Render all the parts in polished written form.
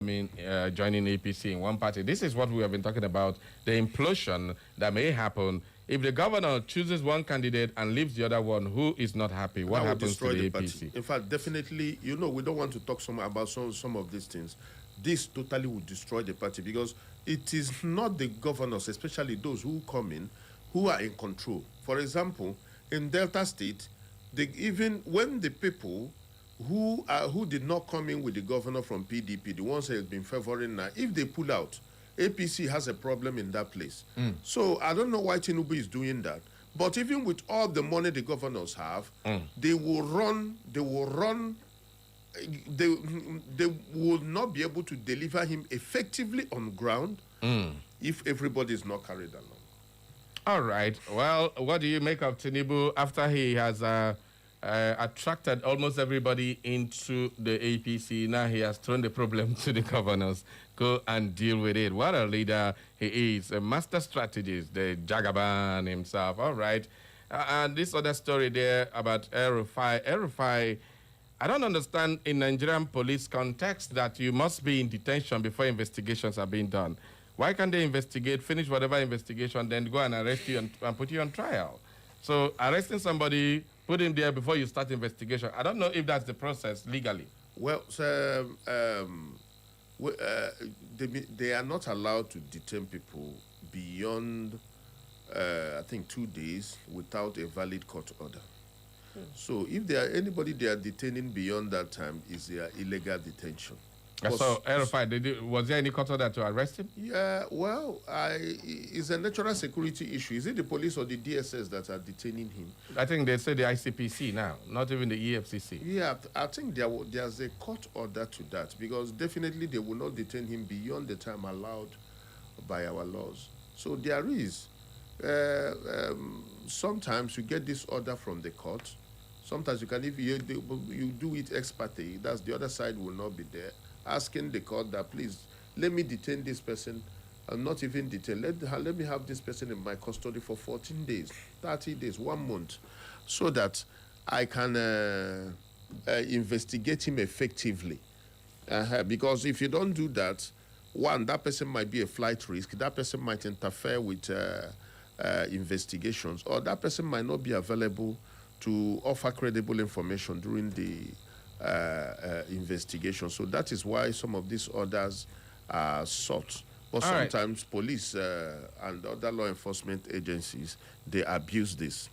joining APC in one party. This is what we have been talking about, the implosion that may happen if the governor chooses one candidate and leaves the other one who is not happy. What happens to the APC? Party. In fact, definitely, we don't want to talk about some of these things. This totally would destroy the party because it is not the governors, especially those who come in, who are in control. For example, in Delta State, even when the people who did not come in with the governor from PDP, the ones that have been favoring now, if they pull out, APC has a problem in that place. So I don't know why Tinubu is doing that. But even with all the money the governors have, they will not be able to deliver him effectively on ground if everybody is not carried along. All right. Well, what do you make of Tinubu after he has attracted almost everybody into the APC? Now he has thrown the problem to the governors. Go and deal with it. What a leader he is. A master strategist, the Jagaban himself. All right. And this other story there about El-Rufai. El-Rufai, I don't understand in Nigerian police context that you must be in detention before investigations are being done. Why can't they investigate, finish whatever investigation, then go and arrest you and put you on trial? So arresting somebody, put him there before you start investigation. I don't know if that's the process legally. Well, they are not allowed to detain people beyond, I think, 2 days without a valid court order. So if anybody they are detaining beyond that time is their illegal detention. So, El-Rufai, was there any court order to arrest him? Yeah, well, it's a natural security issue. Is it the police or the DSS that are detaining him? I think they say the ICPC now, not even the EFCC. Yeah, I think there's a court order to that because definitely they will not detain him beyond the time allowed by our laws. So there is. Sometimes you get this order from the court. Sometimes you can, if you do it ex parte, that's the other side will not be there, asking the court that please let me detain this person. I'm not even detain. Let me have this person in my custody for 14 days, 30 days, 1 month, so that I can investigate him effectively. Because if you don't do that, one, that person might be a flight risk. That person might interfere with investigations, or that person might not be available to offer credible information during the investigation. So that is why some of these orders are sought. But sometimes police and other law enforcement agencies, they abuse this.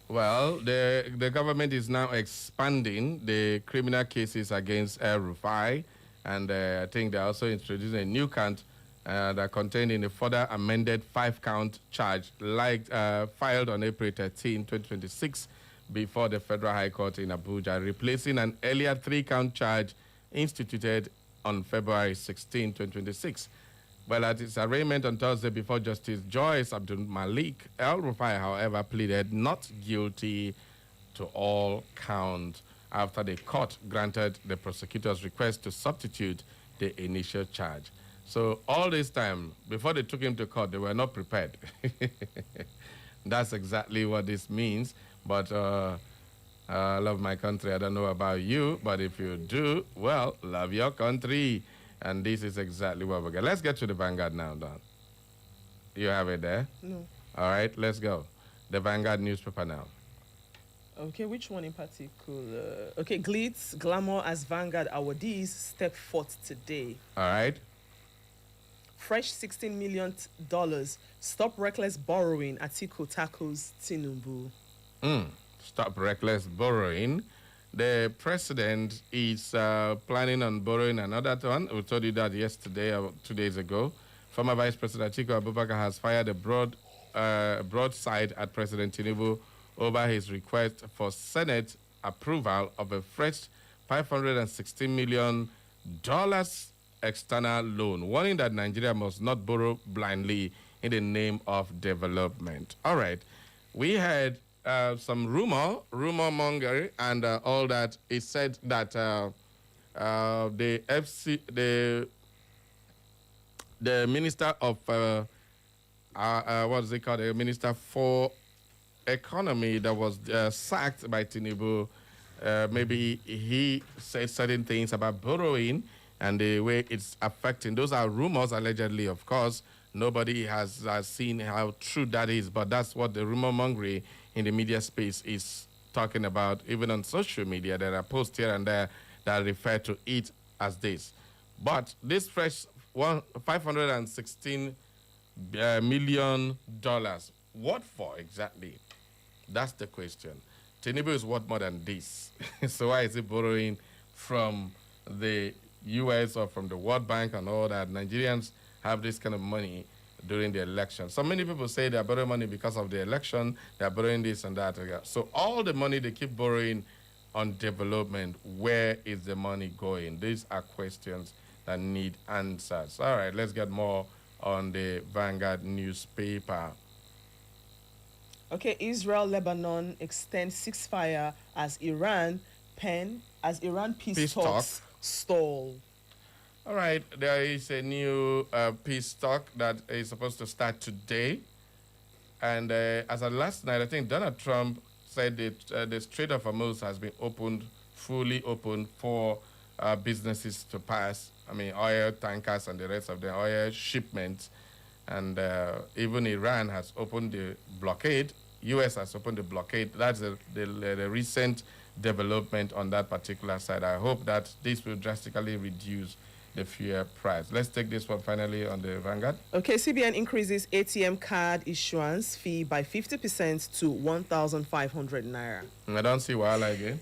Well, the government is now expanding the criminal cases against El-Rufai, and I think they're also introducing a new count that contained in a further amended 5-count charge filed on April 13, 2026 before the Federal High Court in Abuja, replacing an earlier 3-count charge instituted on February 16, 2026. Well, at its arraignment on Thursday before Justice Joyce Abdul Malik, El-Rufai, however, pleaded not guilty to all counts after the court granted the prosecutor's request to substitute the initial charge. So all this time, before they took him to court, they were not prepared. That's exactly what this means. But I love my country. I don't know about you, but if you do, well, love your country. And this is exactly what we're going to. Let's get to the Vanguard now, Don. You have it there? No. All right, let's go. The Vanguard newspaper now. Okay, which one in particular? Okay, Glitz, Glamour as Vanguard awardees step forth today. All right. Fresh $16 million. Stop reckless borrowing. Atiku tackles Tinubu. Stop reckless borrowing. The president is planning on borrowing another one. We told you that yesterday or 2 days ago. Former Vice President Atiku Abubakar has fired a broadside at President Tinubu over his request for Senate approval of a fresh $516 million external loan, warning that Nigeria must not borrow blindly in the name of development. All right. We had some rumor monger and all that. It said that the minister of what is it called? The minister for economy that was sacked by Tinubu. Maybe he said certain things about borrowing and the way it's affecting. Those are rumors, allegedly, of course. Nobody has seen how true that is, but that's what the rumor mongering in the media space is talking about. Even on social media, there are posts here and there that refer to it as this. But this fresh $516 million, what for exactly? That's the question. Tinubu is worth more than this. So why is he borrowing from the U.S. or from the World Bank and all that? Nigerians have this kind of money during the election. So many people say they're borrowing money because of the election, they're borrowing this and that. So all the money they keep borrowing on development, where is the money going? These are questions that need answers. All right, let's get more on the Vanguard newspaper. Okay, Israel, Lebanon extends ceasefire as Iran peace talks stall. All right, there is a new peace talk that is supposed to start today. And as of last night, I think Donald Trump said that the Strait of Hormuz has been fully opened for businesses to pass. I mean, oil tankers and the rest of the oil shipments. And even Iran has opened the blockade. U.S. has opened the blockade. That's the recent development on that particular side. I hope that this will drastically reduce the fuel price. Let's take this one finally on the Vanguard. Okay, CBN increases ATM card issuance fee by 50% to 1,500 naira. I don't see Wahala again.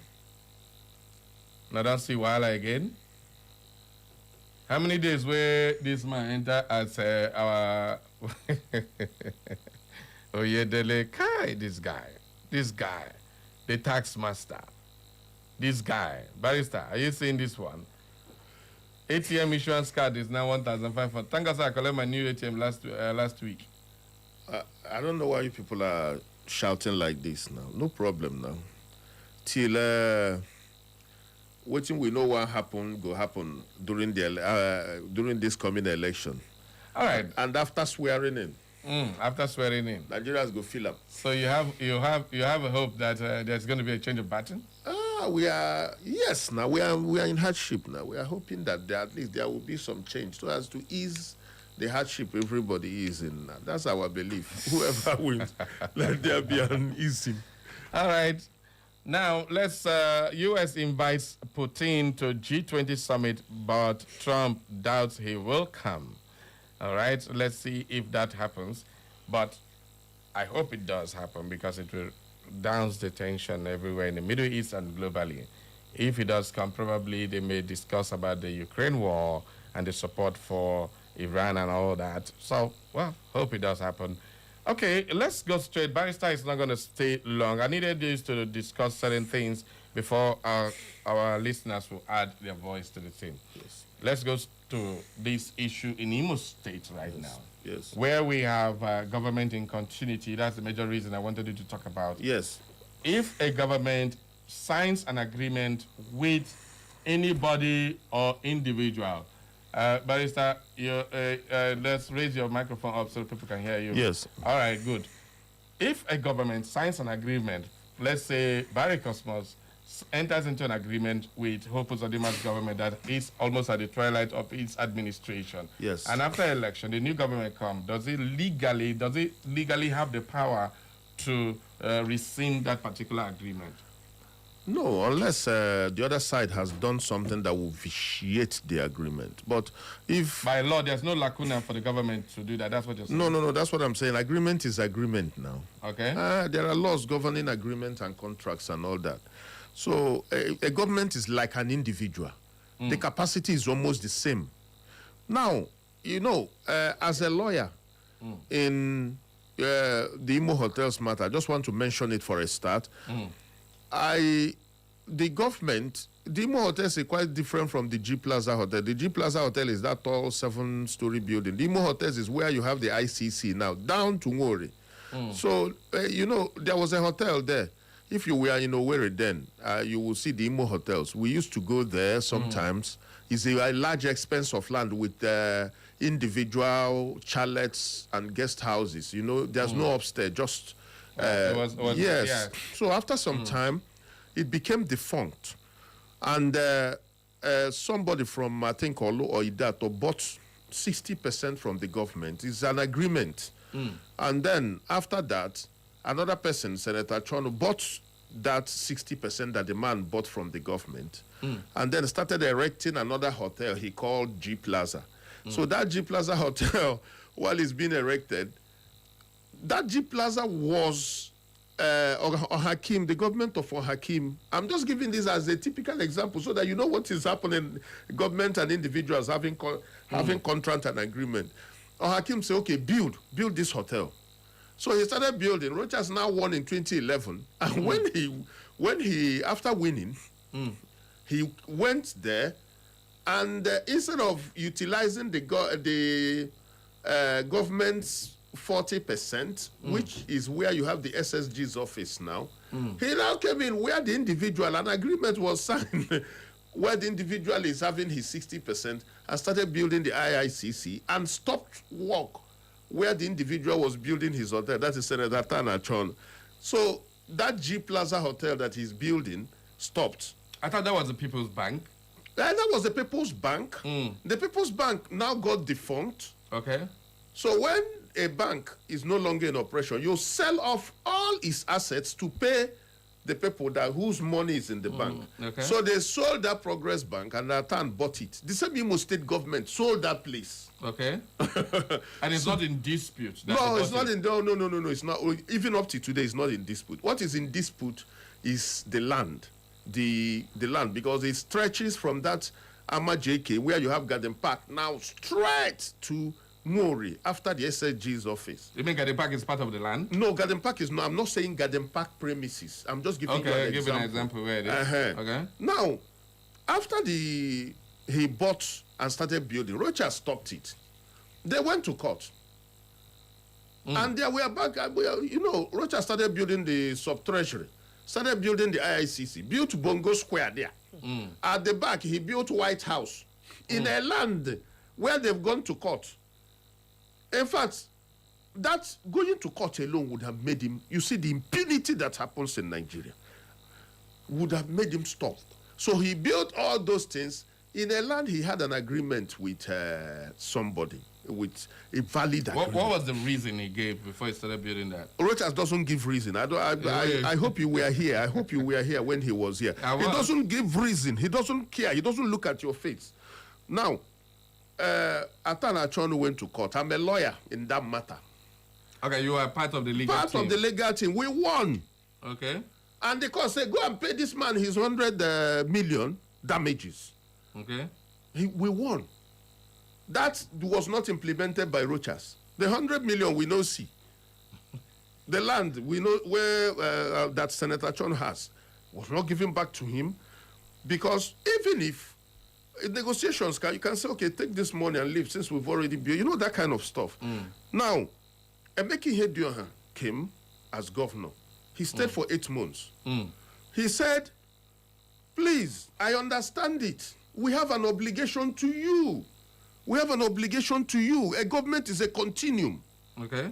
How many days where this man enter as our Oyedele Kai, this guy, the tax master, this guy, barrister, are you seeing this one? ATM issuance card is now 1,500. Thank God I collected my new ATM last week. I don't know why you people are shouting like this now. No problem now. Till waiting, we know what go happen during during this coming election. All right. And after swearing in. After swearing in, Nigerians go fill up. So you have a hope that there's going to be a change of pattern. We are in hardship now. We are hoping that at least there will be some change so as to ease the hardship everybody is in. That's our belief. Whoever wins, let there be an easing. All right. Now, let's. U.S. invites Putin to G20 summit, but Trump doubts he will come. All right. Let's see if that happens. But I hope it does happen because it will downs the tension everywhere in the Middle East and globally. If it does come, probably they may discuss about the Ukraine war and the support for Iran and all that. So, well, hope it does happen. Okay, let's go straight. Barrister is not going to stay long. I needed this to discuss certain things before our listeners will add their voice to the thing. Yes. Let's go to this issue in Imo State right now. Yes. Where we have government in continuity. That's the major reason I wanted you to talk about. Yes. If a government signs an agreement with anybody or individual, Barrister, let's raise your microphone up so people can hear you. Yes. All right, good. If a government signs an agreement, let's say Barry Cosmos enters into an agreement with Hope Uzodima's government that is almost at the twilight of its administration. Yes. And after election, the new government comes. Does it legally have the power to rescind that particular agreement? No, unless the other side has done something that will vitiate the agreement. But if by law, there's no lacuna for the government to do that. That's what you're saying. No. That's what I'm saying. Agreement is agreement now. Okay. There are laws governing agreement and contracts and all that. So a government is like an individual. The capacity is almost the same. Now, as a lawyer in the Imo Hotels matter, I just want to mention it for a start. The government, the Imo Hotels is quite different from the G Plaza Hotel. The G Plaza Hotel is that tall 7-story building. The Imo Hotels is where you have the ICC now, down to Ngori. So, there was a hotel there. If you were in Owerri then, you will see the Imo Hotels. We used to go there sometimes. It's a large expanse of land with individual chalets and guest houses. There's no upstairs, just... yes. Yeah. So after some time, it became defunct. And somebody from, I think, Olu or Idato bought 60% from the government. It's an agreement. And then after that, another person, Senator Chono, bought that 60% that the man bought from the government, and then started erecting another hotel he called G Plaza. So that G Plaza hotel, while it's being erected, that G Plaza was Hakim, the government of Hakim. I'm just giving this as a typical example so that you know what is happening. Government and individuals having contract and agreement. Hakim say, okay, build this hotel. So he started building. Rogers now won in 2011, and when he after winning, he went there, and instead of utilizing the government's 40%, which is where you have the SSG's office now, he now came in where the individual, an agreement was signed where the individual is having his 60% and started building the IICC and stopped work where the individual was building his hotel. That is Senator Tanachon. So that G Plaza hotel that he's building stopped. I thought that was the People's Bank. That was the People's Bank. The People's Bank now got defunct. Okay. So when a bank is no longer in operation, you sell off all its assets to pay the people whose money is in the bank. Okay. So they sold that Progress Bank and Natan bought it. The same Imo State government sold that place. Okay. And it's not in dispute. No, it's not in. No. It's not. Even up to today, it's not in dispute. What is in dispute is the land, the land, because it stretches from that Ama JK where you have Garden Park now straight to Mori after the SSG's office. You mean Garden Park is part of the land? No, Garden Park is not. I'm not saying Garden Park premises. I'm just giving you an example. Give an example where it is. Okay. Now, after he bought and started building, Rocha stopped it. They went to court. And they were back. Rocha started building the sub-treasury, started building the IICC, built Bongo Square there. At the back, he built White House in a land where they've gone to court. In fact, that going to court alone would have made him, you see the impunity that happens in Nigeria, would have made him stop. So he built all those things in a land he had an agreement with somebody, with a valid agreement. What was the reason he gave before he started building that? Rochas doesn't give reason. I hope you were here. I hope you were here when he was here. He doesn't give reason. He doesn't care. He doesn't look at your face. Now, Atana Chono went to court. I'm a lawyer in that matter. Okay, you are part of the legal team. Part of the legal team. We won. Okay. And the court said, go and pay this man his 100 million damages. Okay. We won. That was not implemented by Rochas. The 100 million we know see. The land we know where that Senator Chon has was not given back to him, because even if in negotiations, you can say, okay, take this money and leave since we've already built, that kind of stuff. Now, Emeki Hediohan came as governor. He stayed for 8 months. He said, please, I understand it. We have an obligation to you. We have an obligation to you. A government is a continuum. Okay.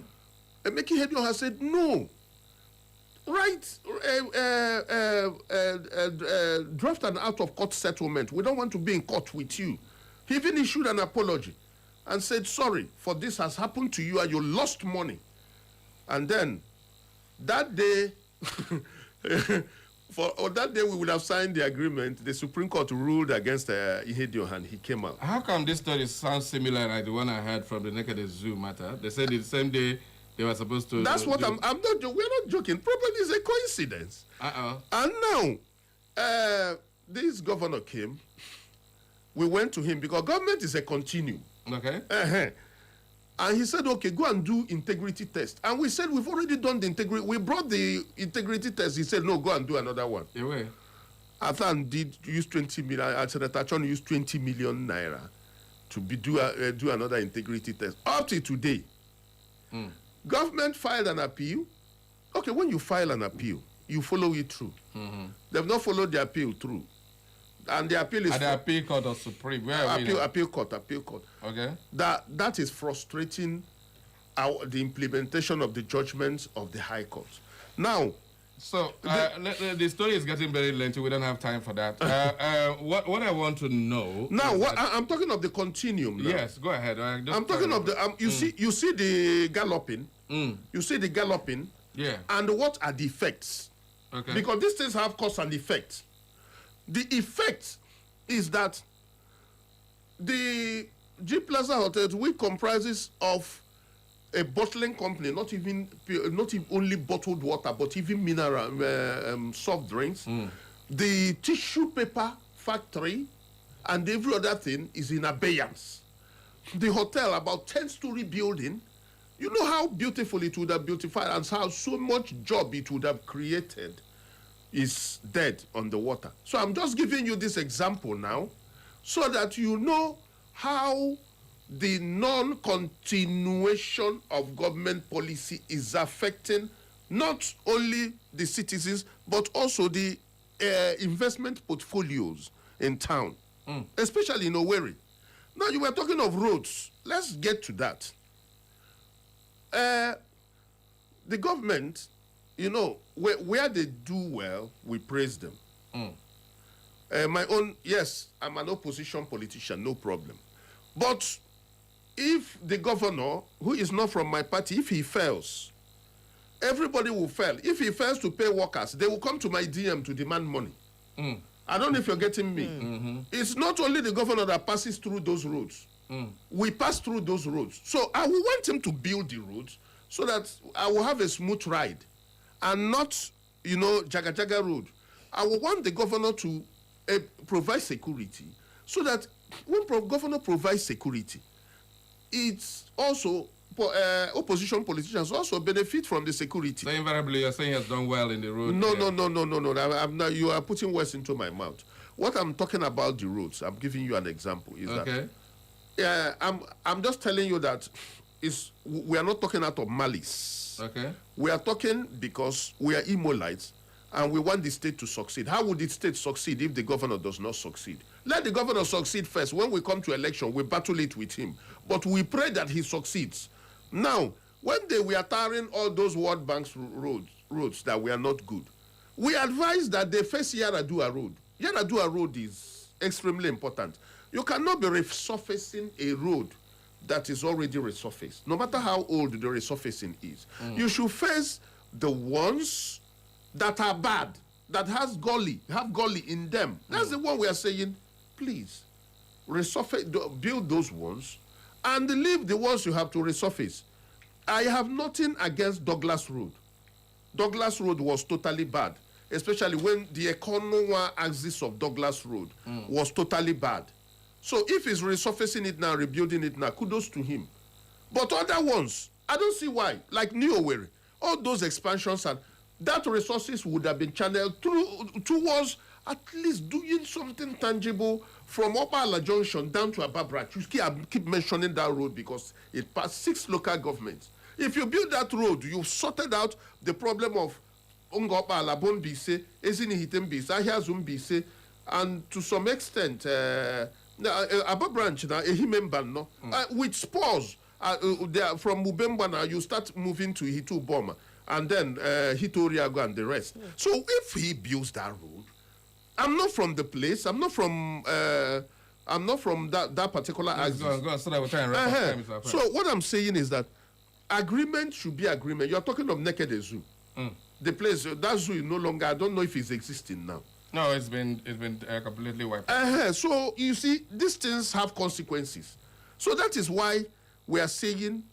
Emeki Hediohan said, no. Draft an out-of-court settlement. We don't want to be in court with you. He even issued an apology and said, sorry, for this has happened to you and you lost money. And then, that day, that day we would have signed the agreement. The Supreme Court ruled against Ihediohan. He came out. How come this story sounds similar like the one I heard from the Naked Zoo matter? They said the same day they were supposed to... That's what I'm not... We're not joking. Probably it's a coincidence. And now, this governor came. We went to him because government is a continuum. Okay. And he said, okay, go and do integrity test. And we said, we've already done the integrity. We brought the integrity test. He said, no, go and do another one. Yeah. Athan did use 20 million. Senator Chon used 20 million naira to do another integrity test. Up to today, government filed an appeal. Okay, when you file an appeal, you follow it through. They've not followed the appeal through. And the appeal is... At the appeal court or Supreme? Where appeal court. Okay. That is frustrating the implementation of the judgments of the High Court. Now, So the story is getting very lengthy. We don't have time for that. What I want to know now, I'm talking of the continuum. Now. Yes, go ahead. I'm talking of the you see the galloping. You see the galloping. Yeah. And what are the effects? Okay. Because these things have cause and effect. The effect is that the G Plaza Hotels, which comprises of a bottling company, not even only bottled water, but even mineral soft drinks, the tissue paper factory, and every other thing is in abeyance. The hotel, about 10-story building, you know how beautiful it would have beautified and how so much job it would have created is dead on the water. So I'm just giving you this example now so that you know how the non-continuation of government policy is affecting not only the citizens but also the investment portfolios in town, especially in Owerri. Now, you were talking of roads. Let's get to that. The government, you know, where they do well, we praise them. Yes, I'm an opposition politician, no problem. But if the governor, who is not from my party, if he fails, everybody will fail. If he fails to pay workers, they will come to my DM to demand money. I don't know if you're getting me. It's not only the governor that passes through those roads. We pass through those roads. So I will want him to build the roads so that I will have a smooth ride and not, you know, Jaga Jaga Road. I will want the governor to provide security so that when governor provides security, it's also opposition politicians also benefit from the security. So invariably, you're saying he has done well in the road. No. I'm not, you are putting words into my mouth. What I'm talking about the roads, I'm giving you an example. Is that I'm just telling you that we are not talking out of malice. Okay. We are talking because we are Imolites and we want the state to succeed. How would the state succeed if the governor does not succeed? Let the governor succeed first. When we come to election, we battle it with him. But we pray that he succeeds. Now, when we are tarring all those World Bank's roads that we are not good, we advise that they face Yaradua Road. Yaradua Road is extremely important. You cannot be resurfacing a road that is already resurfaced, no matter how old the resurfacing is. You should face the ones that are bad, that have gully in them. That's the one we are saying, please, resurface, build those ones, and leave the ones you have to resurface. I have nothing against Douglas Road. Douglas Road was totally bad, especially when the Econowa axis of Douglas Road was totally bad. So if he's resurfacing it now, rebuilding it now, kudos to him. But other ones, I don't see why. Like New Owerri, all those expansions, and that resources would have been channeled towards at least doing something tangible from Upper Ala Junction down to Ababra. You keep mentioning that road because it passed 6 local governments. If you build that road, you've sorted out the problem of Upper Ala Bonbise, Ezinihitem-Bise, Ahiazum-Bise, and to some extent, Abba branch now, Ehimemban, with spurs. From Mubemba now, you start moving to Hitu Boma, and then Hitoriago and the rest. So if he builds that road, I'm not from the place. I'm not from that particular axis. Go on, so that we're trying to wrap up time. So what I'm saying is that agreement should be agreement. You're talking of Naked Zoo. The place, that zoo is no longer, I don't know if it's existing now. No, it's been completely wiped out. So you see, these things have consequences. So that is why we are saying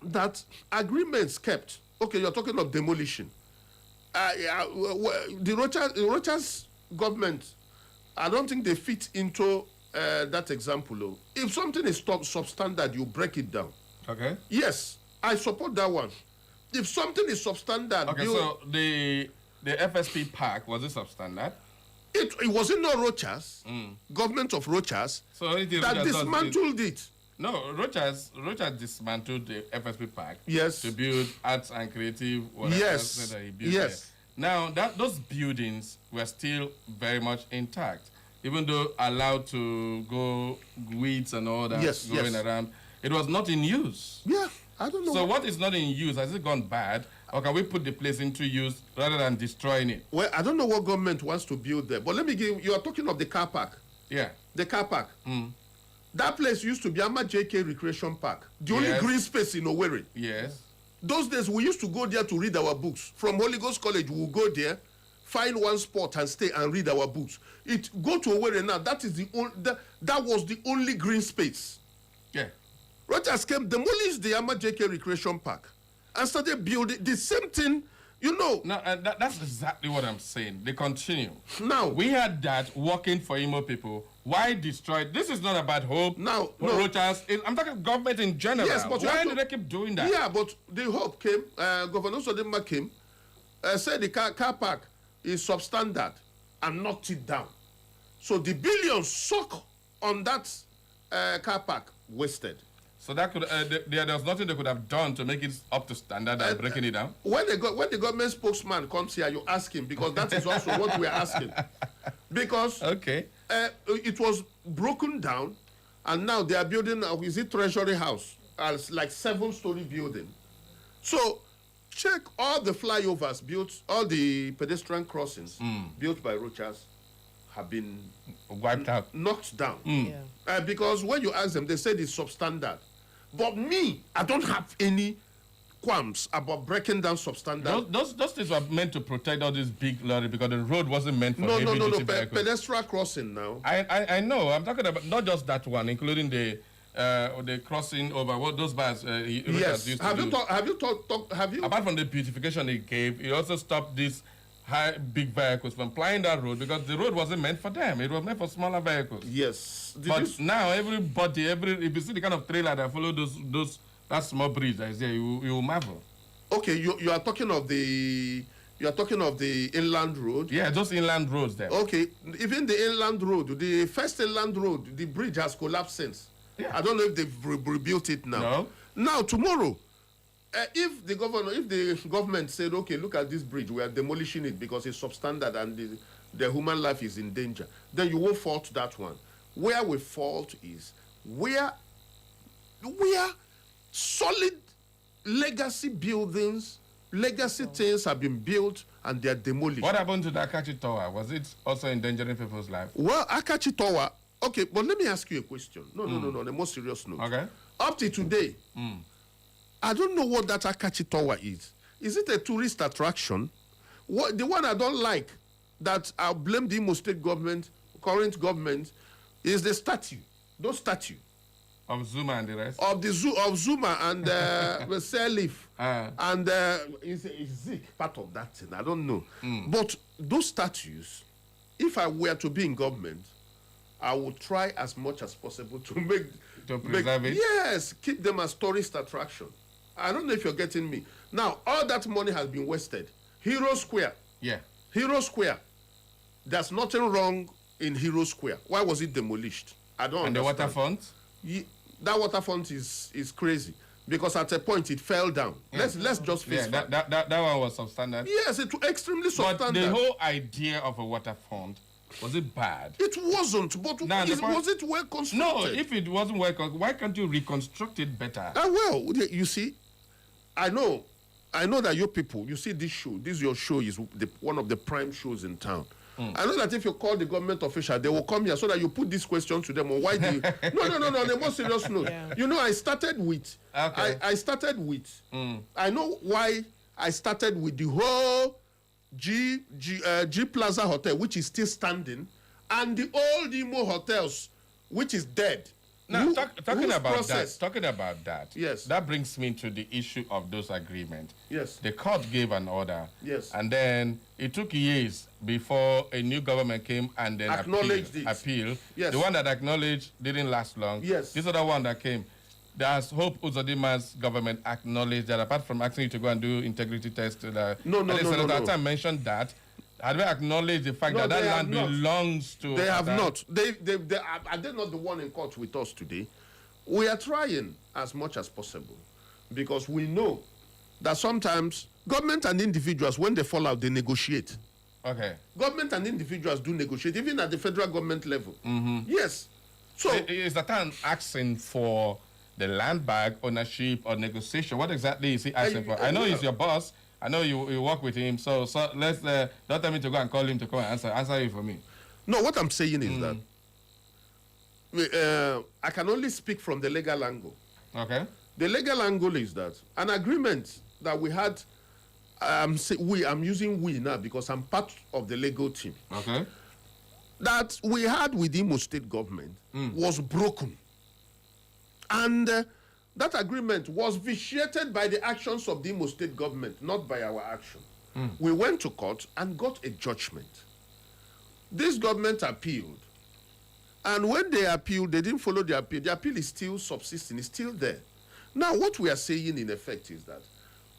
that agreements kept. Okay, you're talking of demolition. The Rochas government, I don't think they fit into that example. If something is substandard, you break it down. Okay. Yes, I support that one. If something is substandard... Okay, so the FSP park, was it substandard? It wasn't no Rochas, government of Rochas, so that dismantled it. No, Rochas dismantled the FSP park. Yes. To build arts and creative whatever that he built there. Now, those buildings were still very much intact, even though allowed to go weeds and all that going around. It was not in use. Yeah. I don't know. So what is not in use, has it gone bad? Or can we put the place into use rather than destroying it? Well, I don't know what government wants to build there. But let me give you are talking of the car park. Yeah. The car park. That place used to be Ama JK Recreation Park. The only Yes. green space in Owerri. Yes. Those days, we used to go there to read our books. From Holy Ghost College, we would go there, find one spot and stay and read our books. Go to Owerri now. That is that was the only green space. Yeah. Rogers came, demolished the Ama JK Recreation Park and started building the same thing. You know, No, that's exactly what I'm saying. They continue. now We had that working for Imo people. Why destroy? This is not about hope. Now, for no. Rochas. I'm talking government in general. Yes, but you why have do to- they keep doing that? Yeah, but the hope came. Governor Sodema came, said the car park is substandard and knocked it down. So the billions suck on that car park wasted. So that could there was nothing they could have done to make it up to standard and breaking it down. When the government spokesman comes here, you ask him, because that is also what we are asking. Because Okay. it was broken down, and now they are building, is it Treasury House? As like 7-story building. So check all the flyovers built, all the pedestrian crossings built by Rochas have been Wiped out. knocked down. Yeah. Because when you ask them, they said it's substandard. But me, I don't have any qualms about breaking down substandard. Those things were meant to protect all these big lorries because the road wasn't meant for No. heavy duty vehicles. Pedestrian crossing now. I know. I'm talking about not just that one, including the crossing over what those bars Yes. used Have to you do. have you? Apart from the beautification it gave, it also stopped these big vehicles from plying that road because the road wasn't meant for them. It was meant for smaller vehicles. Yes. Did But you- now if you see the kind of trailer that follow that small bridge that is there, you will marvel. Okay, you are talking of the inland road. Yeah, those inland roads there. Okay, even the inland road, the first inland road, the bridge has collapsed since. Yeah. I don't know if they've rebuilt it now. No. Now tomorrow, if the government said, okay, look at this bridge, we are demolishing it because it's substandard and the human life is in danger, then you won't fault that one. Where we fault is where solid legacy buildings, legacy things have been built and they are demolished. What happened to the Akachi Tower? Was it also endangering people's lives? Well, Akachi Tower, okay, but let me ask you a question. No, on a more serious note. Okay. Up to today, I don't know what that Akachi Tower is. Is it a tourist attraction? What the one I don't like, that I'll blame the Imo State government, current government, is the statue. Those statue Of Zuma and the rest? of the zoo of Zuma and Serleaf. And is Zik part of that thing? I don't know. But those statues, if I were to be in government, I would try as much as possible to preserve it? Yes, keep them as tourist attraction. I don't know if you're getting me. Now, all that money has been wasted. Hero Square. Yeah. Hero Square. There's nothing wrong in Hero Square. Why was it demolished? I don't And the understand. waterfront? That waterfront is crazy because at a point it fell down. Let's just face Yeah, fact. that one was substandard. Yes, it was extremely But substandard. the whole idea of a waterfront, was it bad? It wasn't, but Now, the point- was it well constructed? No, if it wasn't well, why can't you reconstruct it better? Well, you see, I know that you people, you see this show, your show is one of the prime shows in town. I know that if you call the government official, they will come here so that you put this question to them on why do you... No, on a more serious note. Yeah. You know, I started with... Okay. I started with... I know why I started with the whole G Plaza Hotel, which is still standing, and the old Imo hotels, which is dead. Now, Who- talking whose about process? that, Yes. that brings me to the issue of those agreements. Yes. The court gave an order. Yes. And then it took years before a new government came and then Acknowledged it. appeal. Yes. The one that acknowledged didn't last long. Yes. This other one that came, there's Hope Uzodima's government acknowledged that apart from asking you to go and do integrity tests, No. Senator Atta mentioned that. Had we acknowledged the fact No, that that they land have not. belongs to... They have Atta? not. Are they not the one in court with us today? We are trying as much as possible because we know that sometimes government and individuals, when they fall out, they negotiate. Okay. Government and individuals do negotiate, even at the federal government level. Yes. So, Is the town asking for the land back, ownership, or negotiation? What exactly is he asking for? I know he's your boss. I know you work with him. So let's don't tell me to go and call him to come and answer you for me. No, what I'm saying is that I can only speak from the legal angle. Okay. The legal angle is that an agreement that we had, I'm using we now because I'm part of the legal team. Okay. That we had with the Imo State government was broken. And that agreement was vitiated by the actions of the Imo State government, not by our action. We went to court and got a judgment. This government appealed. And when they appealed, they didn't follow the appeal. The appeal is still subsisting, it's still there. Now, what we are saying in effect is that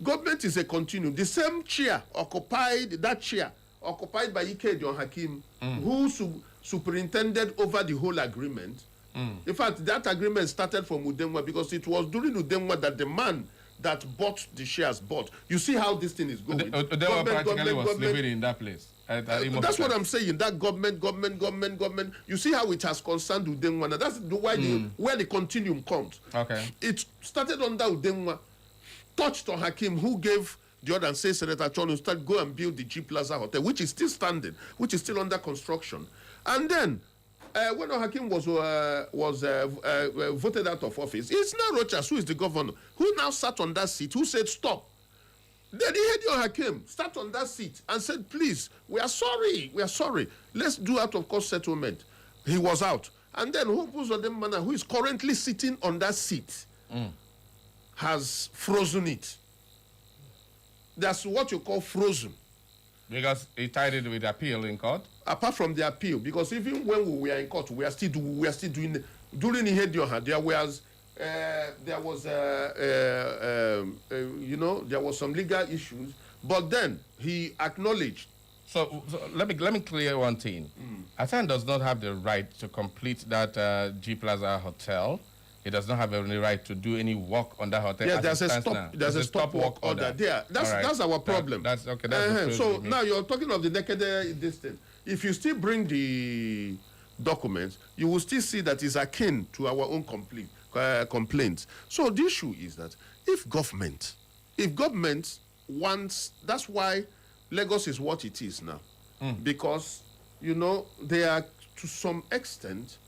government is a continuum. The same chair occupied by Ike John Hakim, who superintended over the whole agreement. In fact, that agreement started from Udemwa because it was during Udemwa that the man that bought the shares bought. You see how this thing is going. Udemwa practically was living in that place. That's what I'm saying. That government. You see how it has concerned Udemwa. Now that's why where the continuum comes. Okay. It started under Udemwa, touched on Hakim, who gave the order and said, Senator Chonu, go and build the G Plaza Hotel, which is still standing, which is still under construction. And then, when Hakim was voted out of office, it's now Rochas, who is the governor, who now sat on that seat, who said, stop. Then the Hakim sat on that seat and said, please, we are sorry. Let's do out of court settlement. He was out. And then Mana, who is currently sitting on that seat, has frozen it. That's what you call frozen. Because he tied it with appeal in court? Apart from the appeal, because even when we were in court, we are still doing, during Ihedioha, there was there was some legal issues, but then he acknowledged. So let me clear one thing. Asan does not have the right to complete that G Plaza Hotel. He does not have any right to do any work on that hotel. Yeah, there's a stop work order there. That's our problem. That's okay. That's so now you're talking of the naked distance. If you still bring the documents, you will still see that it's akin to our own complaints. So the issue is that if government wants, that's why Lagos is what it is now, because they are to some extent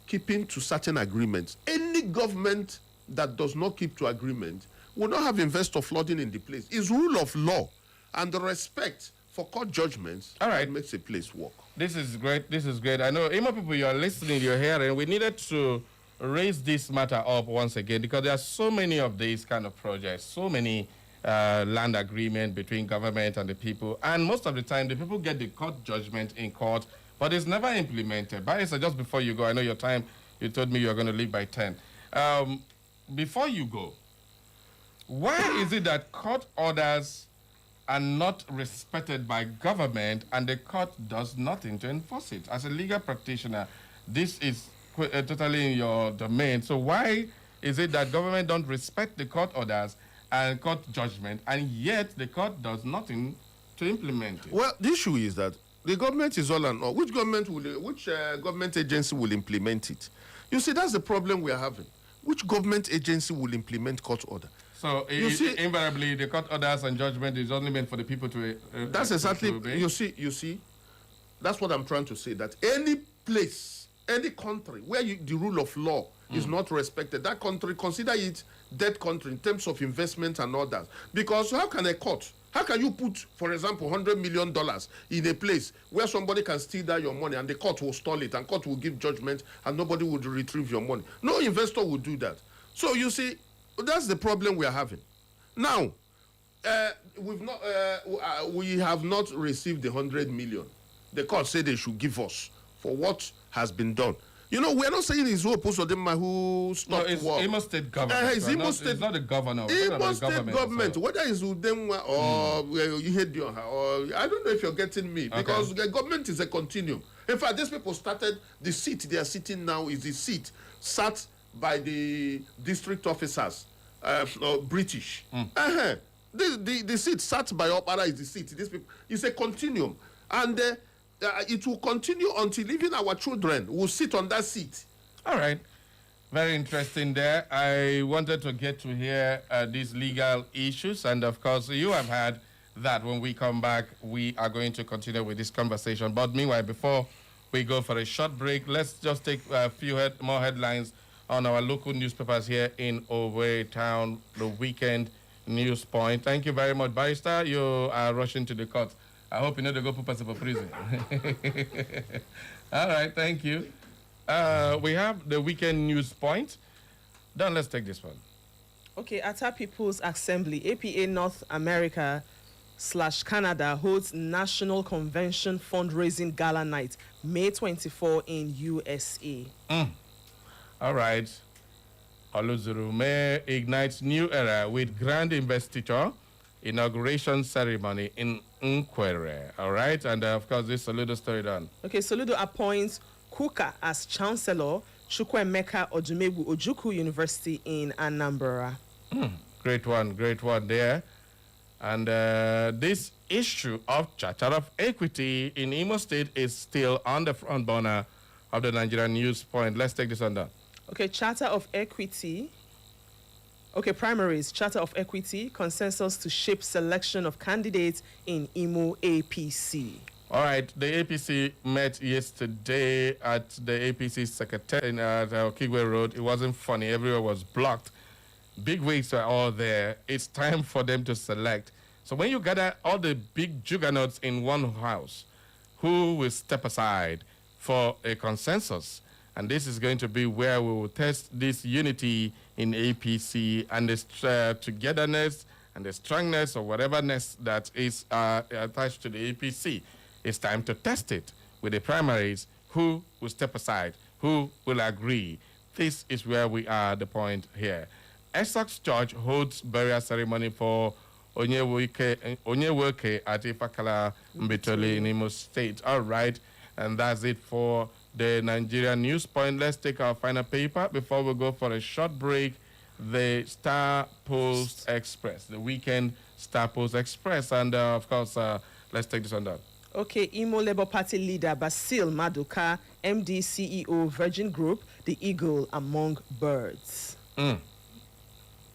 keeping to certain agreements. Any government that does not keep to agreement will not have investor flooding in the place. It's rule of law and the respect for court judgments that makes a place work. This is great. I know, Imo people, you're listening, you're hearing. We needed to raise this matter up once again because there are so many of these kind of projects, so many land agreement between government and the people. And most of the time, the people get the court judgment in court, but it's never implemented. Barrister, just before you go, I know your time, you told me you're going to leave by 10. Before you go, why is it that court orders are not respected by government and the court does nothing to enforce it? As a legal practitioner, this is totally in your domain. So why is it that government don't respect the court orders and court judgment, and yet the court does nothing to implement it? Well, the issue is that the government is all and all. Which government agency will implement it? You see, that's the problem we are having. Which government agency will implement court order? So invariably, the court orders and judgment is only meant for the people to. That's exactly. You see, that's what I'm trying to say. That any place, any country where the rule of law is not respected, that country, consider it dead country in terms of investment and others. Because how can you put, for example, $100 million in a place where somebody can steal that your money and the court will stall it and court will give judgment and nobody would retrieve your money? No investor would do that. So you see, that's the problem we are having. Now, we have not received the 100 million. The court said they should give us for what has been done. We are not saying it's who stopped work. Imo State government. It's Imo State. It's not the governor. Imo State government, whether it's Udemwa or Ihedioha, or I don't know if you're getting me, because the government is a continuum. In fact, these people started, the seat they are sitting now is the seat sat by the district officers, British. The seat sat by Opara is the seat. These people, it's a continuum. And it will continue until even our children will sit on that seat. All right. Very interesting there. I wanted to get to hear these legal issues, and of course, you have had that. When we come back, we are going to continue with this conversation. But meanwhile, before we go for a short break, let's just take a few more headlines on our local newspapers here in Owerri Town, the weekend news point. Thank you very much, Barrister. You are rushing to the court. I hope you know to go put person for prison. All right, thank you. We have the weekend news point. Then let's take this one. Okay, Ata People's Assembly, APA North America / Canada holds National Convention Fundraising Gala Night, May 24 in USA. All right. Oluzurume ignites new era with grand investiture inauguration ceremony in Nkwere. All right. And of course, this Soludo story done. Okay, Soludo appoints Kuka as Chancellor, Chukwuemeka Odumegwu Ojukwu University in Anambra. Great one there. And this issue of Charter of Equity in Imo State is still on the front burner of the Nigerian news point. Let's take this on down. Okay, Charter of Equity. Okay, primaries, Charter of Equity, consensus to shape selection of candidates in Imo APC. All right, the APC met yesterday at the APC secretariat in Okigwe Road. It wasn't funny. Everywhere was blocked. Big wigs are all there. It's time for them to select. So when you gather all the big juggernauts in one house, who will step aside for a consensus? And this is going to be where we will test this unity in APC and the togetherness and the strongness or whateverness that is attached to the APC. It's time to test it with the primaries. Who will step aside? Who will agree? This is where we are at the point here. Essex Church holds burial ceremony for Onyewoke at Ifakala Mbitoli in Imo State. All right, and that's it for the Nigerian news point. Let's take our final paper before we go for a short break. The Star Post Express, the weekend Star Post Express, and of course, let's take this on down. Okay, Imo Labour Party leader Basil Maduka, MD CEO Virgin Group, the eagle among birds.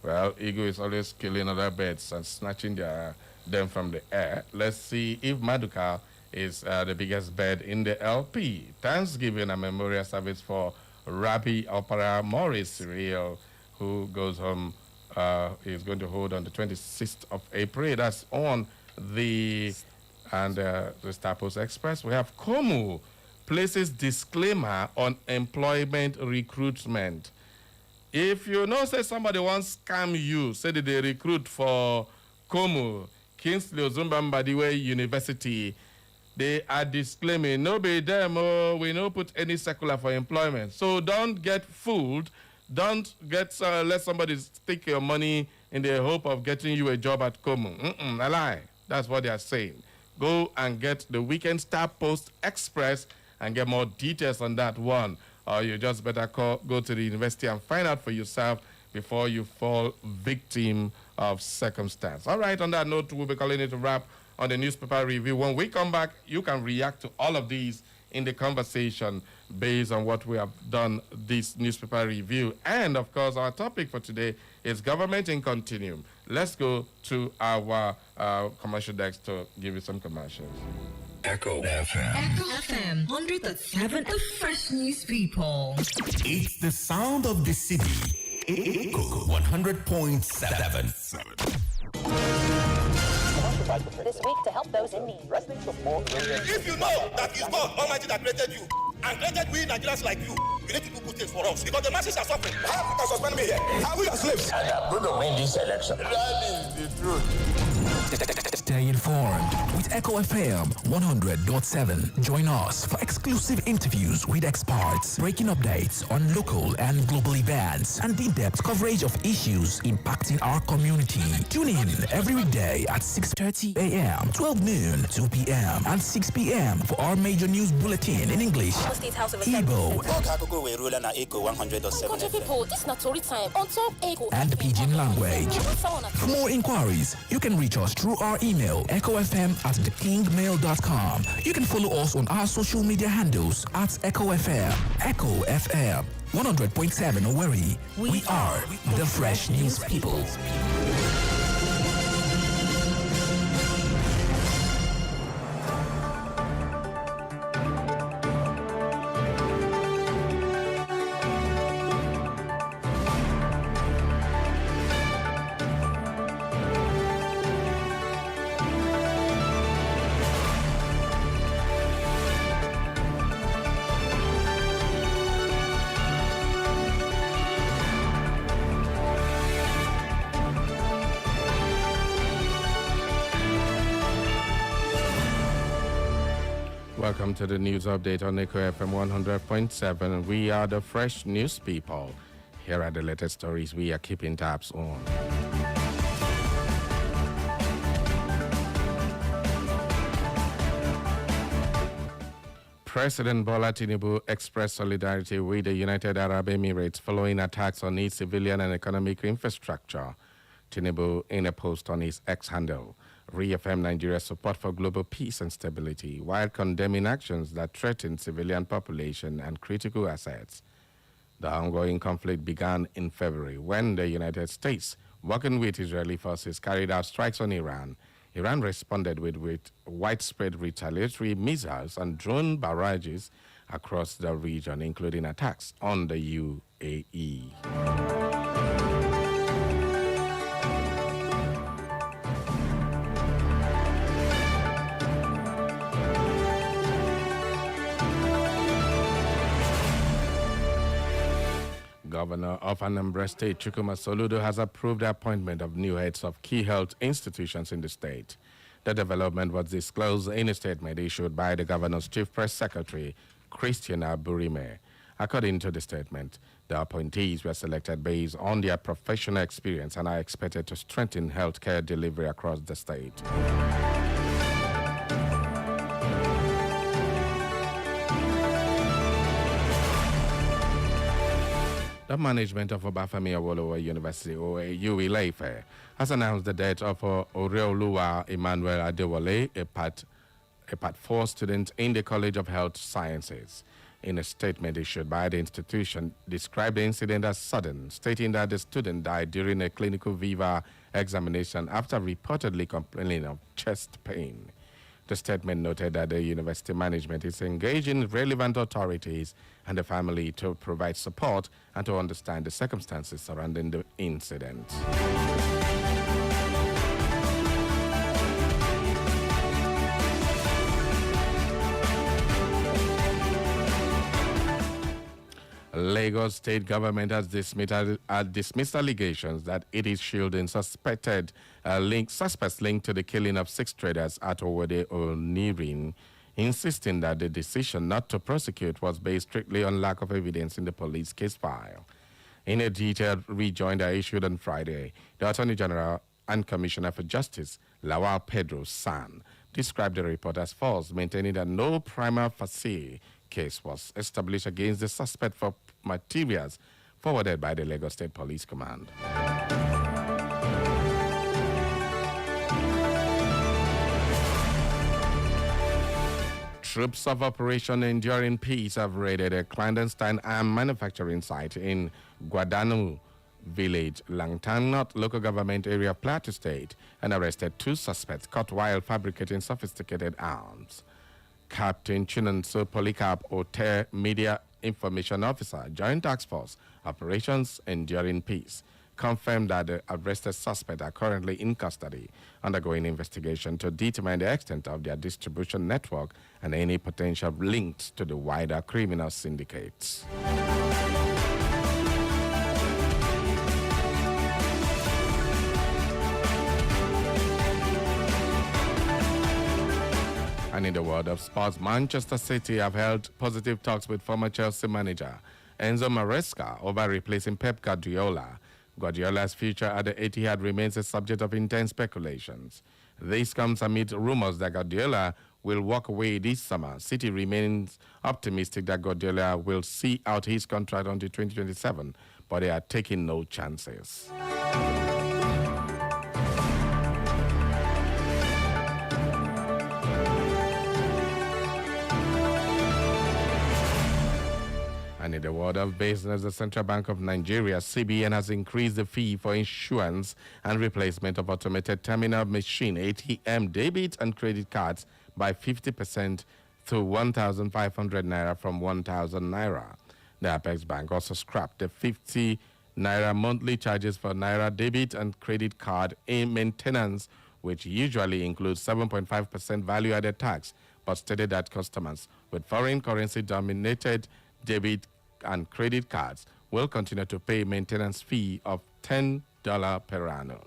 Well, eagle is always killing other birds and snatching them from the air. Let's see if Maduka is the biggest bird in the LP. Thanksgiving and memorial service for Rabbi Opera Maurice Real, who goes home, is going to hold on the 26th of April. That's on the Star Post Express. We have Komu places disclaimer on employment recruitment. If you know, say somebody wants to scam you, say that they recruit for Komu, Kingsley Ozumba Mbadiwe University, they are disclaiming, no be them, we no put any circular for employment. So don't get fooled. Don't get let somebody stick your money in the hope of getting you a job at Komu. A lie. That's what they are saying. Go and get the Weekend Star Post Express and get more details on that one. Or you just better go to the university and find out for yourself before you fall victim of circumstance. All right, on that note, we'll be calling it a wrap on the newspaper review. When we come back, you can react to all of these in the conversation based on what we have done this newspaper review. And, of course, our topic for today is government in continuum. Let's go to our commercial desk to give you some commercials. Echo FM. Echo FM 100.7, the fresh news people. It's the sound of the city. Echo 100.7. This week to help those in need. If you know that it's God Almighty that created you and created we Nigerians like you need to do good things for us because the masses are suffering. How can suspend me here? How we are slaves? And I'm going to win this election. That is the truth. Stay informed with Echo FM 100.7. Join us for exclusive interviews with experts, breaking updates on local and global events, and in-depth coverage of issues impacting our community. Tune in every weekday at 6:30 a.m., 12 noon, 2 p.m., and 6 p.m. for our major news bulletin in English, Igbo, Country people, this is not story time. On top, Echo. and Pidgin language. For more inquiries, you can reach us through our email, echofm@thekingmail.com. You can follow us on our social media handles at Echo FM. Echo FM 100.7 Owerri. We are the Fresh News People. Welcome to the news update on Echo FM 100.7. We are the Fresh News People. Here are the latest stories we are keeping tabs on. President Bola Tinubu expressed solidarity with the United Arab Emirates following attacks on its civilian and economic infrastructure. Tinubu, in a post on his X handle, reaffirmed Nigeria's support for global peace and stability while condemning actions that threaten civilian population and critical assets. The ongoing conflict began in February when the United States, working with Israeli forces, carried out strikes on Iran. Iran responded with widespread retaliatory missiles and drone barrages across the region, including attacks on the UAE. Governor of Anambra State, Chukwuma Soludo, has approved the appointment of new heads of key health institutions in the state. The development was disclosed in a statement issued by the governor's chief press secretary, Christian Aburime. According to the statement, the appointees were selected based on their professional experience and are expected to strengthen healthcare delivery across the state. The management of Obafemi Awolowo University, OAU Ile-Ife, has announced the death of Oreoluwa Emmanuel Adewale, a Part 4 student in the College of Health Sciences. In a statement issued by the institution, described the incident as sudden, stating that the student died during a clinical fever examination after reportedly complaining of chest pain. The statement noted that the university management is engaging relevant authorities and the family to provide support and to understand the circumstances surrounding the incident. Lagos state government has dismissed allegations that it is shielding suspects linked to the killing of 6 traders at Owode Onirin, insisting that the decision not to prosecute was based strictly on lack of evidence in the police case file. In a detailed rejoinder issued on Friday, the Attorney General and Commissioner for Justice, Lawal Pedro San, described the report as false, maintaining that no prima facie case was established against the suspect for materials forwarded by the Lagos State Police Command. Troops of Operation Enduring Peace have raided a clandestine arm manufacturing site in Guadanu Village, Langtan North local government area of Plateau State, and arrested 2 suspects caught while fabricating sophisticated arms. Captain Chinonso Polycarp Ote, Media Information Officer, Joint Task Force, Operations Enduring Peace, confirmed that the arrested suspects are currently in custody, undergoing investigation to determine the extent of their distribution network and any potential links to the wider criminal syndicates. And in the world of sports, Manchester City have held positive talks with former Chelsea manager Enzo Maresca over replacing Pep Guardiola. Guardiola's future at the Etihad remains a subject of intense speculations. This comes amid rumors that Guardiola will walk away this summer. City remains optimistic that Guardiola will see out his contract until 2027, but they are taking no chances. And in the world of business, the Central Bank of Nigeria, CBN, has increased the fee for insurance and replacement of automated terminal machine, ATM, debit and credit cards by 50% to 1,500 naira from 1,000 naira. The Apex Bank also scrapped the 50 naira monthly charges for naira debit and credit card in maintenance, which usually includes 7.5% value-added tax, but stated that customers with foreign currency dominated debit and credit cards will continue to pay maintenance fee of $10 per annum.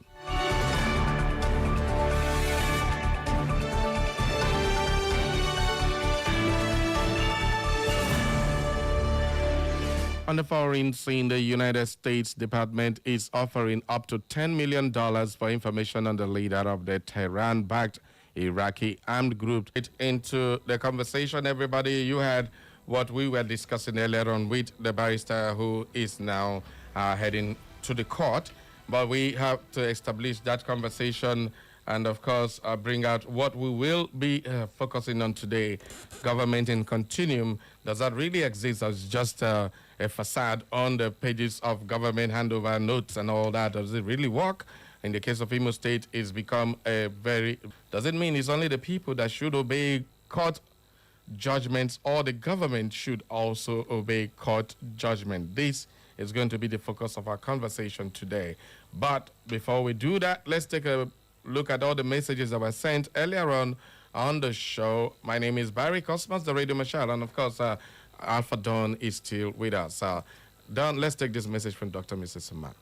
On the foreign scene, the United States Department is offering up to $10 million for information on the leader of the Tehran-backed Iraqi armed group. Into the conversation, everybody, you had what we were discussing earlier on with the barrister who is now heading to the court. But we have to establish that conversation and, of course, bring out what we will be focusing on today. Government in continuum, does that really exist as just a facade on the pages of government handover notes and all that? Does it really work? In the case of Imo State, it's become a very... Does it mean it's only the people that should obey court judgments, or the government should also obey court judgment? This is going to be the focus of our conversation today. But before we do that, let's take a look at all the messages that were sent earlier on the show. My name is Barry Cosmos, the Radio Marshal, and of course, Alpha Dawn is still with us. Dawn, let's take this message from Dr. Mrs. Uma.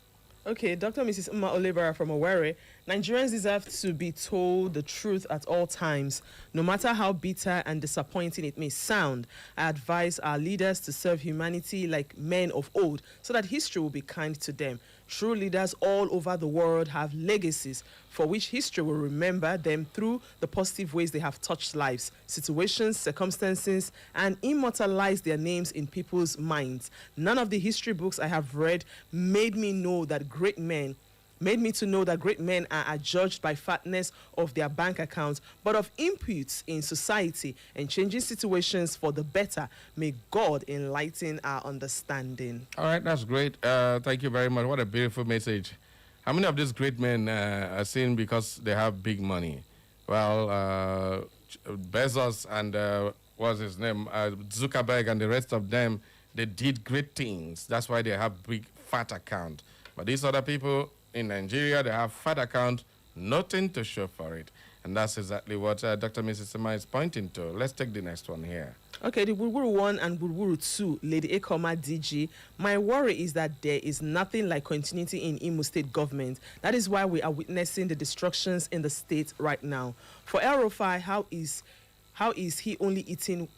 Okay, Dr. Mrs. Uma Olebara from Owerri. Nigerians deserve to be told the truth at all times, no matter how bitter and disappointing it may sound. I advise our leaders to serve humanity like men of old, so that history will be kind to them. True leaders all over the world have legacies for which history will remember them through the positive ways they have touched lives, situations, circumstances, and immortalized their names in people's minds. None of the history books I have read made me to know that great men are adjudged by fatness of their bank accounts, but of inputs in society and changing situations for the better. May God enlighten our understanding. All right, that's great. Thank you very much. What a beautiful message. How many of these great men are seen because they have big money? Well, Bezos and what's his name, Zuckerberg and the rest of them, they did great things. That's why they have big fat account. But these other people in Nigeria, they have fat account, nothing to show for it. And that's exactly what Dr. Mrs. Sima is pointing to. Let's take the next one here. Okay, the Wurwuru 1 and Wurwuru 2, Lady Ekoma DG. My worry is that there is nothing like continuity in Imo State government. That is why we are witnessing the destructions in the state right now. For El Rufai, how is he only eating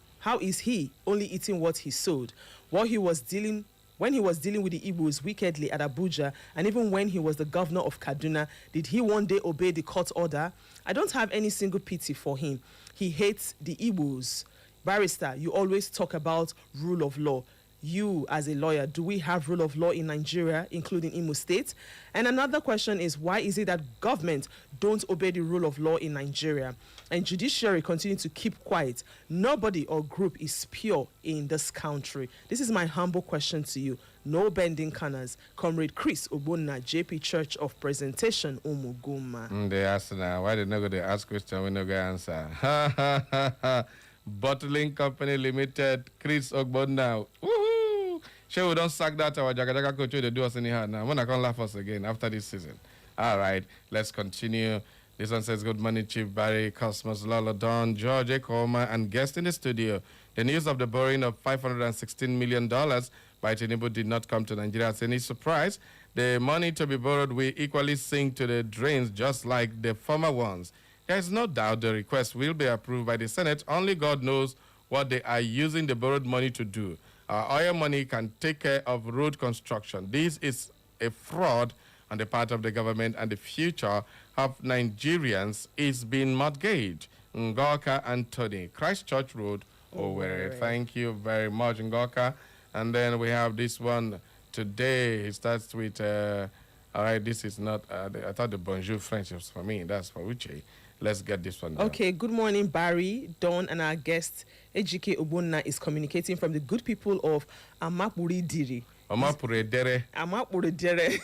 what he sowed? When he was dealing with the Igbos wickedly at Abuja, and even when he was the governor of Kaduna, did he one day obey the court order? I don't have any single pity for him. He hates the Igbos. Barrister, you always talk about rule of law. You, as a lawyer, do we have rule of law in Nigeria, including Imo State? And another question is, why is it that government don't obey the rule of law in Nigeria and judiciary continue to keep quiet? Nobody or group is pure in this country. This is my humble question to you. No bending corners. Comrade Chris Obunna, JP Church of Presentation, Umuguma. They ask now, why did not go to ask question when no go answer? Bottling Company Limited, Chris Ogbonna. Woohoo! Sure, we don't sack that our Jagajaga coach, they do us anyhow now. When I can't laugh us again after this season. All right, let's continue. This one says, good morning, Chief Barry, Cosmos, Lala Don, George Ekoma, and guest in the studio. The news of the borrowing of $516 million by Tinubu did not come to Nigeria as any surprise. The money to be borrowed will equally sink to the drains just like the former ones. There is no doubt the request will be approved by the Senate. Only God knows what they are using the borrowed money to do. Our oil money can take care of road construction. This is a fraud on the part of the government, and the future of Nigerians is being mortgaged. Ngoka Anthony, Christchurch Road, Owerri. Thank you very much, Ngoka. And then we have this one today. It starts with All right, this is not, I thought the bonjour French was for me. That's for Uche. Let's get this one down. Okay, good morning, Barry, Dawn, and our guest, Ejike Obonna, is communicating from the good people of Amapuri Diri. Amapure Dere. Amapuri Dere.